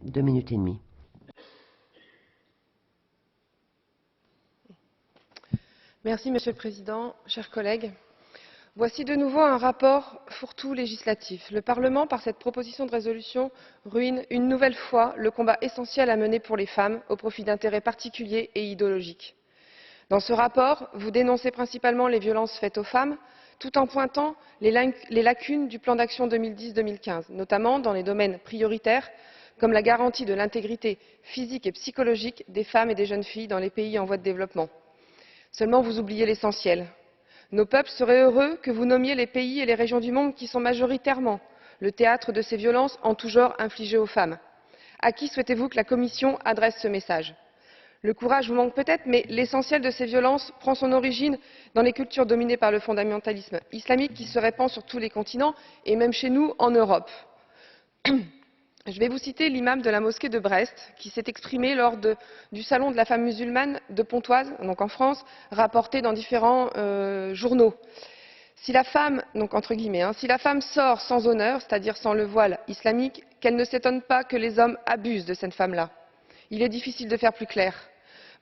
2 minutes et demie. Merci, Monsieur le Président, chers collègues. Voici de nouveau un rapport fourre-tout législatif. Le Parlement, par cette proposition de résolution, ruine une nouvelle fois le combat essentiel à mener pour les femmes au profit d'intérêts particuliers et idéologiques. Dans ce rapport, vous dénoncez principalement les violences faites aux femmes, tout en pointant les lacunes du plan d'action 2010-2015, notamment dans les domaines prioritaires comme la garantie de l'intégrité physique et psychologique des femmes et des jeunes filles dans les pays en voie de développement. Seulement, vous oubliez l'essentiel. Nos peuples seraient heureux que vous nommiez les pays et les régions du monde qui sont majoritairement le théâtre de ces violences en tout genre infligées aux femmes. À qui souhaitez-vous que la Commission adresse ce message? Le courage vous manque peut-être, mais l'essentiel de ces violences prend son origine dans les cultures dominées par le fondamentalisme islamique qui se répand sur tous les continents et même chez nous en Europe. Je vais vous citer l'imam de la mosquée de Brest qui s'est exprimé lors du salon de la femme musulmane de Pontoise, donc en France, rapporté dans différents journaux. Si la femme, donc entre guillemets, si la femme sort sans honneur, c'est-à-dire sans le voile islamique, qu'elle ne s'étonne pas que les hommes abusent de cette femme-là. Il est difficile de faire plus clair.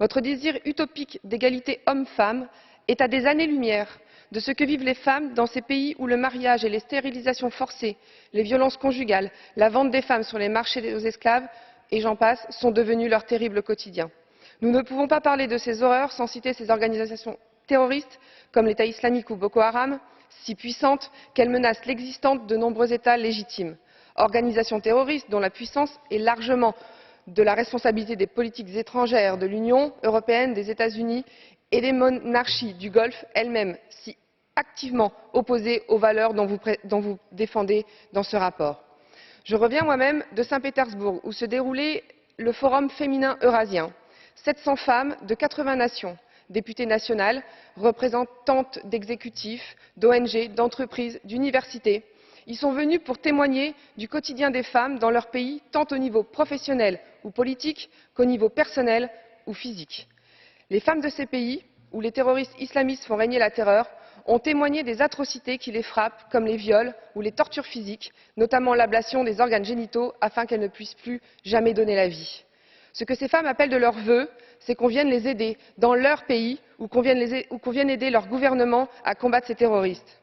Votre désir utopique d'égalité homme-femme est à des années-lumière de ce que vivent les femmes dans ces pays où le mariage et les stérilisations forcées, les violences conjugales, la vente des femmes sur les marchés aux esclaves, et j'en passe, sont devenus leur terrible quotidien. Nous ne pouvons pas parler de ces horreurs sans citer ces organisations terroristes comme l'État islamique ou Boko Haram, si puissantes qu'elles menacent l'existence de nombreux États légitimes. Organisations terroristes dont la puissance est largement de la responsabilité des politiques étrangères de l'Union européenne, des États-Unis et des monarchies du Golfe elles-mêmes, si activement opposées aux valeurs dont vous défendez dans ce rapport. Je reviens moi-même de Saint-Pétersbourg, où se déroulait le Forum féminin eurasien. 700 femmes de 80 nations, députées nationales, représentantes d'exécutifs, d'ONG, d'entreprises, d'universités, y sont venues pour témoigner du quotidien des femmes dans leur pays, tant au niveau professionnel ou politique qu'au niveau personnel ou physique. Les femmes de ces pays, où les terroristes islamistes font régner la terreur, ont témoigné des atrocités qui les frappent, comme les viols ou les tortures physiques, notamment l'ablation des organes génitaux, afin qu'elles ne puissent plus jamais donner la vie. Ce que ces femmes appellent de leurs vœux, c'est qu'on vienne les aider dans leur pays ou qu'on vienne aider leur gouvernement à combattre ces terroristes.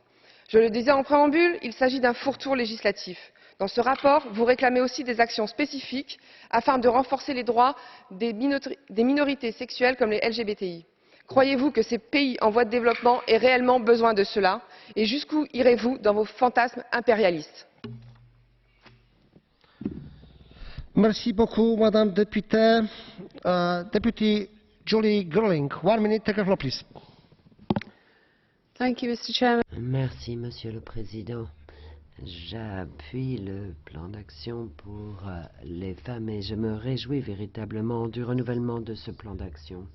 Je le disais en préambule, il s'agit d'un fourre-tout législatif. Dans ce rapport, vous réclamez aussi des actions spécifiques afin de renforcer les droits des minorités sexuelles comme les LGBTI. Croyez-vous que ces pays en voie de développement aient réellement besoin de cela? Et jusqu'où irez-vous dans vos fantasmes impérialistes? Merci beaucoup, Madame députée. Deputy Julie Girling, 1 minute, take the floor, please. Thank you, Mr. Chairman. Merci, Monsieur le Président. J'appuie le plan d'action pour les femmes et je me réjouis véritablement du renouvellement de ce plan d'action.